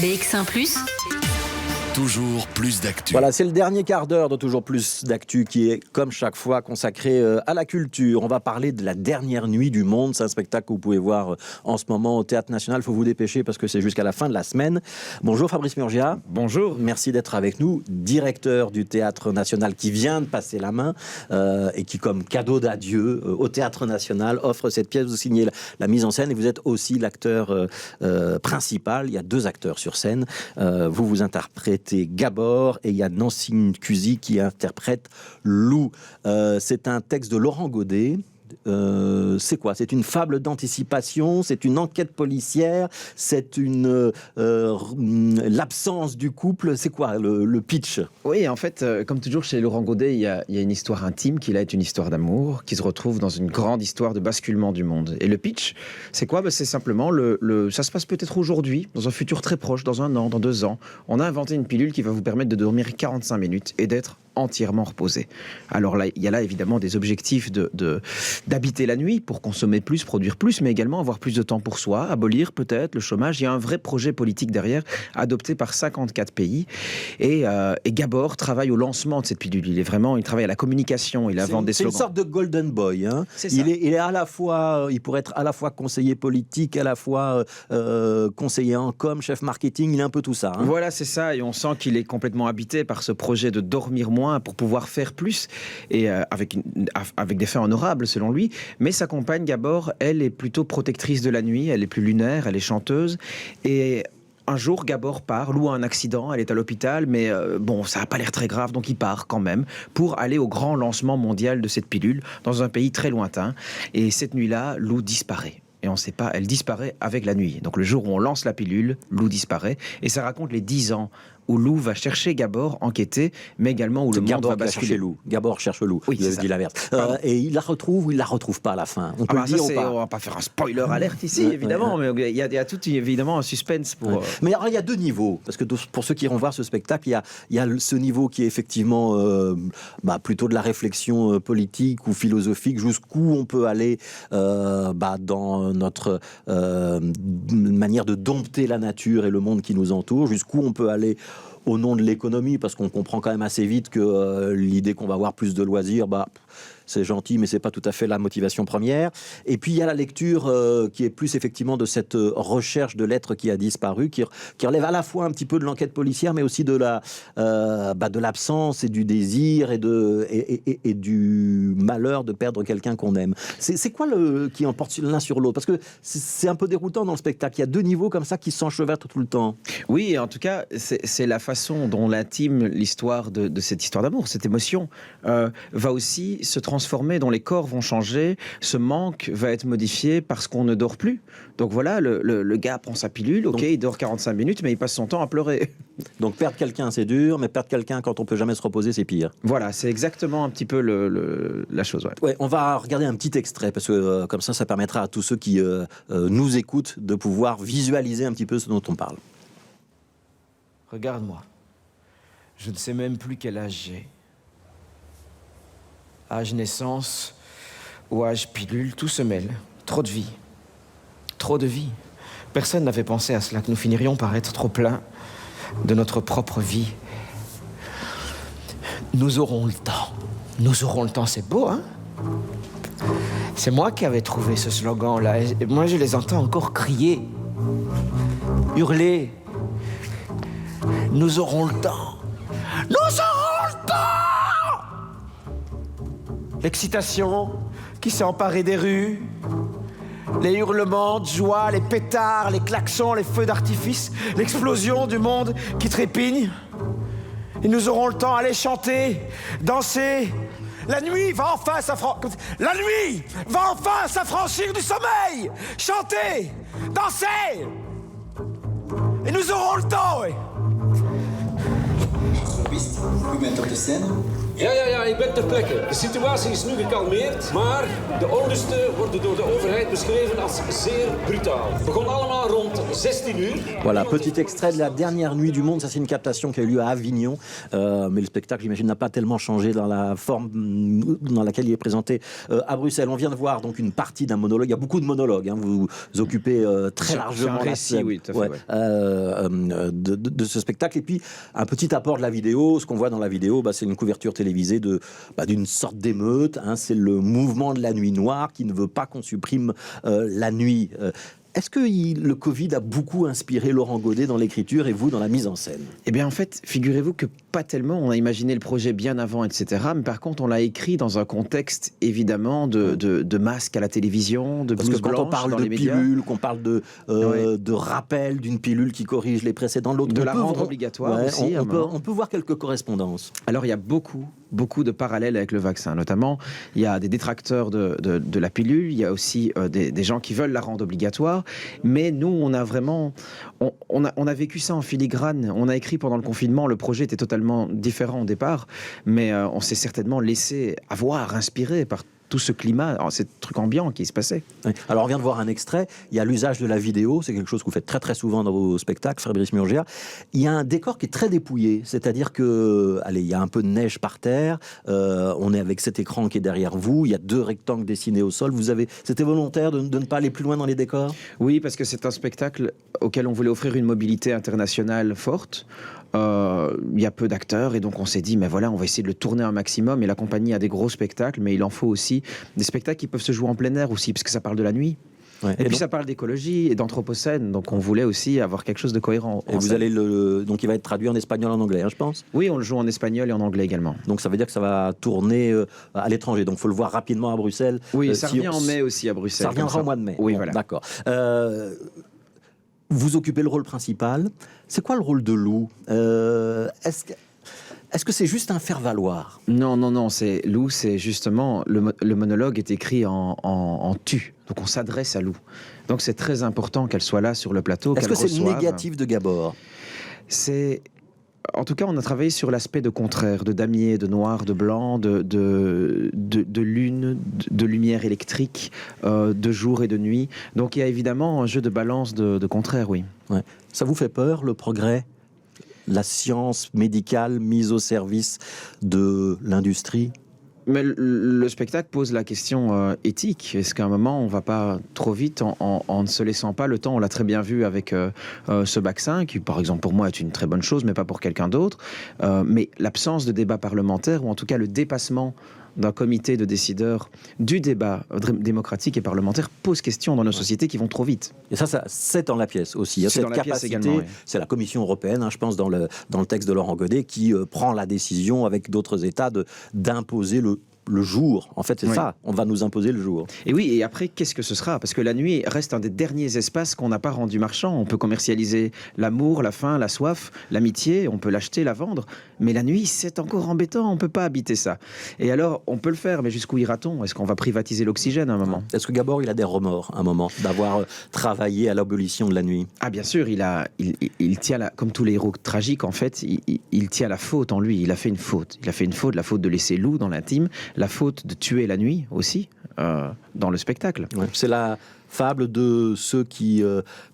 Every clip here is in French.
BX1+, toujours plus d'actu. Voilà, c'est le dernier quart d'heure de Toujours plus d'actu qui est, comme chaque fois, consacré à la culture. On va parler de la dernière nuit du monde. C'est un spectacle que vous pouvez voir en ce moment au Théâtre National. Il faut vous dépêcher parce que c'est jusqu'à la fin de la semaine. Bonjour Fabrice Murgia. Bonjour. Merci d'être avec nous, directeur du Théâtre National qui vient de passer la main et qui, comme cadeau d'adieu au Théâtre National, offre cette pièce. Vous signez la mise en scène et vous êtes aussi l'acteur principal. Il y a 2 acteurs sur scène. Vous interprétez Gabor et il y a Nancy Nkusi qui interprète Lou. C'est un texte de Laurent Godet. C'est quoi? C'est une fable d'anticipation, c'est une enquête policière, c'est l'absence du couple. C'est quoi le pitch? Oui, en fait, comme toujours chez Laurent Godet, il y a une histoire intime qui là est une histoire d'amour, qui se retrouve dans une grande histoire de basculement du monde. Et le pitch, c'est quoi? C'est simplement ça se passe peut-être aujourd'hui, dans un futur très proche, dans 1 an, dans 2 ans. On a inventé une pilule qui va vous permettre de dormir 45 minutes et d'être entièrement reposé. Alors là, il y a là évidemment des objectifs d'habiter la nuit pour consommer plus, produire plus, mais également avoir plus de temps pour soi, abolir peut-être le chômage. Il y a un vrai projet politique derrière, adopté par 54 pays. Et Gabor travaille au lancement de cette pilule. Il travaille à la communication, il invente des slogans. C'est une sorte de golden boy. Hein. Il est à la fois, il pourrait être à la fois conseiller politique, à la fois conseiller en com, chef marketing. Il est un peu tout ça. Hein. Voilà, c'est ça. Et on sent qu'il est complètement habité par ce projet de dormir moins pour pouvoir faire plus, et avec des fins honorables selon lui. Mais sa compagne Gabor, elle est plutôt protectrice de la nuit, elle est plus lunaire, elle est chanteuse, et un jour, Gabor part, Lou a un accident, elle est à l'hôpital, mais ça n'a pas l'air très grave, donc il part quand même pour aller au grand lancement mondial de cette pilule dans un pays très lointain. Et cette nuit-là, Lou disparaît. Et on ne sait pas, elle disparaît avec la nuit. Donc le jour où on lance la pilule, Lou disparaît. Et ça raconte les 10 ans où Lou va chercher Gabor, enquêter, mais également où le monde va basculer. Gabor cherche Lou. Oui, c'est dit l'inverse. Et il la retrouve ou il la retrouve pas à la fin? On peut le dire ou pas? On va pas faire un spoiler alerte ici, évidemment, mais il y a tout évidemment un suspense pour. Mais alors il y a 2 niveaux, parce que pour ceux qui iront voir ce spectacle, il y a ce niveau qui est effectivement plutôt de la réflexion politique ou philosophique, jusqu'où on peut aller dans notre manière de dompter la nature et le monde qui nous entoure, jusqu'où on peut aller au nom de l'économie, parce qu'on comprend quand même assez vite que l'idée qu'on va avoir plus de loisirs, c'est gentil, mais c'est pas tout à fait la motivation première. Et puis il y a la lecture qui est plus effectivement de cette recherche de l'être qui a disparu, qui relève à la fois un petit peu de l'enquête policière, mais aussi de l'absence et du désir et du malheur de perdre quelqu'un qu'on aime. C'est quoi qui emporte l'un sur l'autre? Parce que c'est un peu déroutant dans le spectacle. Il y a 2 niveaux comme ça qui s'enchevêtrent tout le temps. Oui, en tout cas, c'est la façon dont l'intime, l'histoire de cette histoire d'amour, cette émotion, va aussi se transformer, dont les corps vont changer. Ce manque va être modifié parce qu'on ne dort plus. Donc voilà, le gars prend sa pilule, il dort 45 minutes, mais il passe son temps à pleurer. Donc perdre quelqu'un, c'est dur, mais perdre quelqu'un quand on peut jamais se reposer, c'est pire. Voilà, c'est exactement un petit peu la chose. Ouais, on va regarder un petit extrait, parce que comme ça permettra à tous ceux qui nous écoutent de pouvoir visualiser un petit peu ce dont on parle. Regarde-moi. Je ne sais même plus quel âge j'ai. Âge naissance ou âge pilule, tout se mêle. Trop de vie. Trop de vie. Personne n'avait pensé à cela, que nous finirions par être trop pleins de notre propre vie. Nous aurons le temps. Nous aurons le temps, c'est beau, hein? C'est moi qui avais trouvé ce slogan-là. Et moi, je les entends encore crier, hurler. Nous aurons le temps. Nous aurons le temps! L'excitation qui s'est emparée des rues, les hurlements de joie, les pétards, les klaxons, les feux d'artifice, l'explosion du monde qui trépigne. Et nous aurons le temps d'aller chanter, danser. La nuit va enfin s'affranchir du sommeil. Chanter, danser. Et nous aurons le temps, oui. Combien de temps de scène? Ja, ik ben ter plekke. De situatie is nu gekalmeerd, maar de onlusten worden door de overheid beschreven als zeer brutaal. Het begon allemaal rond 16 uur. Voilà, petit extrait de la dernière nuit du monde. Ça, c'est une captation qui a eu lieu à Avignon. Mais le spectacle, j'imagine, n'a pas tellement changé dans la forme dans laquelle il est présenté à Bruxelles. On vient de voir donc une partie d'un monologue. Il y a beaucoup de monologues. Hein. Vous occupez très largement un récit, oui, tout à fait, de ce spectacle. Et puis, un petit apport de la vidéo. Ce qu'on voit dans la vidéo, c'est une couverture télévisée d'une sorte d'émeute. Hein. C'est le mouvement de la nuit noire qui ne veut pas qu'on supprime la nuit. Est-ce que le Covid a beaucoup inspiré Laurent Godet dans l'écriture et vous dans la mise en scène? Eh bien, en fait, figurez-vous que pas tellement. On a imaginé le projet bien avant, etc. Mais par contre, on l'a écrit dans un contexte, évidemment, de masques à la télévision, de Parce blouse que quand on blanche parle dans de les médias. pilule, qu'on parle de rappel d'une pilule qui corrige les précédents, l'autre De la rendre obligatoire aussi. On peut voir quelques correspondances. Alors, il y a beaucoup de parallèles avec le vaccin. Notamment, il y a des détracteurs de la pilule, il y a aussi des gens qui veulent la rendre obligatoire. Mais nous, on a vraiment... On a vécu ça en filigrane. On a écrit pendant le confinement, le projet était totalement différent au départ, mais on s'est certainement laissé inspiré par tout ce climat, ce truc ambiant qui se passait. Oui. Alors, on vient de voir un extrait. Il y a l'usage de la vidéo. C'est quelque chose que vous faites très, très souvent dans vos spectacles, Fabrice Murgia. Il y a un décor qui est très dépouillé. C'est-à-dire que, il y a un peu de neige par terre. On est avec cet écran qui est derrière vous. Il y a 2 rectangles dessinés au sol. C'était volontaire de ne pas aller plus loin dans les décors? Oui, parce que c'est un spectacle auquel on voulait offrir une mobilité internationale forte. Il y a peu d'acteurs et donc on s'est dit mais voilà, on va essayer de le tourner un maximum. Et la compagnie a des gros spectacles, mais il en faut aussi des spectacles qui peuvent se jouer en plein air aussi, parce que ça parle de la nuit. Ouais. Et puis ça parle d'écologie et d'anthropocène, donc on voulait aussi avoir quelque chose de cohérent. Et vous allez donc il va être traduit en espagnol, en anglais, hein, je pense. Oui, on le joue en espagnol et en anglais également. Donc ça veut dire que ça va tourner à l'étranger. Donc il faut le voir rapidement à Bruxelles. Oui, ça revient en mai aussi à Bruxelles. Ça reviendra au mois de mai. Oui, bon, voilà. D'accord. Vous occupez le rôle principal. C'est quoi le rôle de Lou? Est-ce que c'est juste un faire-valoir? Non. Lou, c'est justement... Le monologue est écrit en tu. Donc on s'adresse à Lou. Donc c'est très important qu'elle soit là sur le plateau. Est-ce que c'est le négatif de Gabor? En tout cas, on a travaillé sur l'aspect de contraire, de damier, de noir, de blanc, de lune, de lumière électrique, de jour et de nuit. Donc il y a évidemment un jeu de balance de contraire, oui. Ouais. Ça vous fait peur, le progrès? La science médicale mise au service de l'industrie? Mais le spectacle pose la question éthique. Est-ce qu'à un moment, on ne va pas trop vite en ne se laissant pas le temps? On l'a très bien vu avec ce vaccin, qui, par exemple, pour moi, est une très bonne chose, mais pas pour quelqu'un d'autre. Mais l'absence de débat parlementaire, ou en tout cas le dépassement d'un comité de décideurs du débat démocratique et parlementaire, pose question dans nos sociétés qui vont trop vite. Et ça c'est dans la pièce aussi. Il y a cette capacité, également, oui. C'est la Commission européenne, hein, je pense, dans le texte de Laurent Godet, qui prend la décision avec d'autres États d'imposer le jour. En fait, c'est ça. On va nous imposer le jour. Et oui, et après, qu'est-ce que ce sera? Parce que la nuit reste un des derniers espaces qu'on n'a pas rendu marchand. On peut commercialiser l'amour, la faim, la soif, l'amitié, on peut l'acheter, la vendre. Mais la nuit, c'est encore embêtant, on ne peut pas habiter ça. Et alors, on peut le faire, mais jusqu'où ira-t-on? Est-ce qu'on va privatiser l'oxygène à un moment? Est-ce que Gabor, il a des remords à un moment d'avoir travaillé à l'abolition de la nuit? Ah, bien sûr, il tient, comme tous les héros tragiques, en fait, il tient la faute en lui. Il a fait une faute. Il a fait une faute, la faute de laisser Lou dans l'intime, la faute de tuer la nuit aussi, dans le spectacle. Ouais, c'est la fable de ceux qui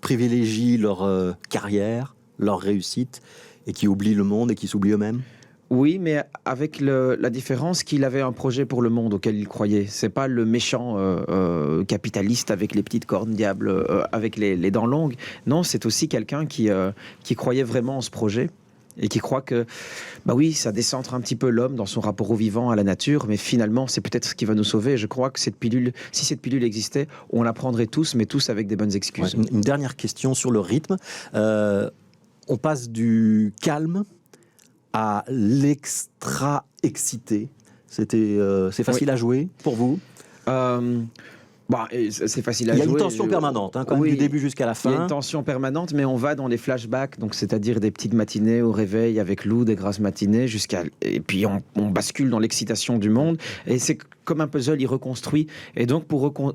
privilégient leur carrière, leur réussite, et qui oublient le monde et qui s'oublient eux-mêmes. Oui, mais avec la différence qu'il avait un projet pour le monde auquel il croyait. C'est pas le méchant capitaliste avec les petites cornes diables, avec les dents longues. Non, c'est aussi quelqu'un qui croyait vraiment en ce projet. Et qui croit que, ça décentre un petit peu l'homme dans son rapport au vivant, à la nature, mais finalement, c'est peut-être ce qui va nous sauver. Je crois que si cette pilule existait, on la prendrait tous, mais tous avec des bonnes excuses. Ouais, une dernière question sur le rythme. On passe du calme à l'extra excité. C'est facile à jouer pour vous? Bon, et c'est facile à Il y jouer. a une tension permanente, hein, quand même, Oui, du début jusqu'à la fin. Il y a une tension permanente, mais on va dans les flashbacks, donc c'est-à-dire des petites matinées au réveil avec Lou, des grasses matinées, et puis on bascule dans l'excitation du monde. Et c'est comme un puzzle, il reconstruit. Et donc,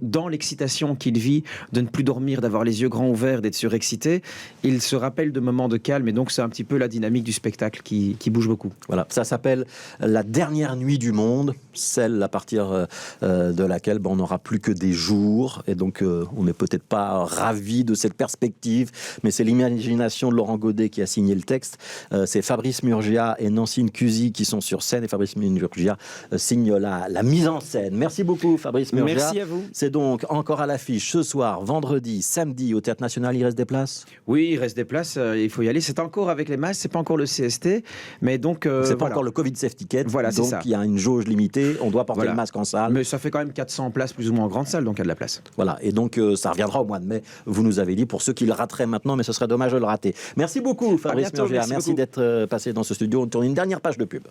dans l'excitation qu'il vit, de ne plus dormir, d'avoir les yeux grands ouverts, d'être surexcité, il se rappelle de moments de calme. Et donc, c'est un petit peu la dynamique du spectacle qui bouge beaucoup. Voilà, ça s'appelle La dernière nuit du monde, celle à partir de laquelle on n'aura plus que des jours. Et donc, on n'est peut-être pas ravis de cette perspective, mais c'est l'imagination de Laurent Godet qui a signé le texte. C'est Fabrice Murgia et Nancy Nkusi qui sont sur scène, et Fabrice Murgia signe la mise en scène. Merci beaucoup, Fabrice Murgia. Merci à vous. C'est donc encore à l'affiche ce soir, vendredi, samedi, au Théâtre National. Il reste des places? Oui, il reste des places, il faut y aller. C'est encore avec les masques, c'est pas encore le CST, mais donc... c'est pas encore le Covid Safe Ticket, voilà, c'est donc ça. Il y a une jauge limitée, on doit porter le masque en salle. Mais ça fait quand même 400 places plus ou moins en grande salle, donc il y a de la place. Voilà, et donc ça reviendra au mois de mai, vous nous avez dit, pour ceux qui le rateraient maintenant, mais ce serait dommage de le rater. Merci beaucoup, Fabrice Murgia, merci d'être passé dans ce studio. On tourne une dernière page de pub.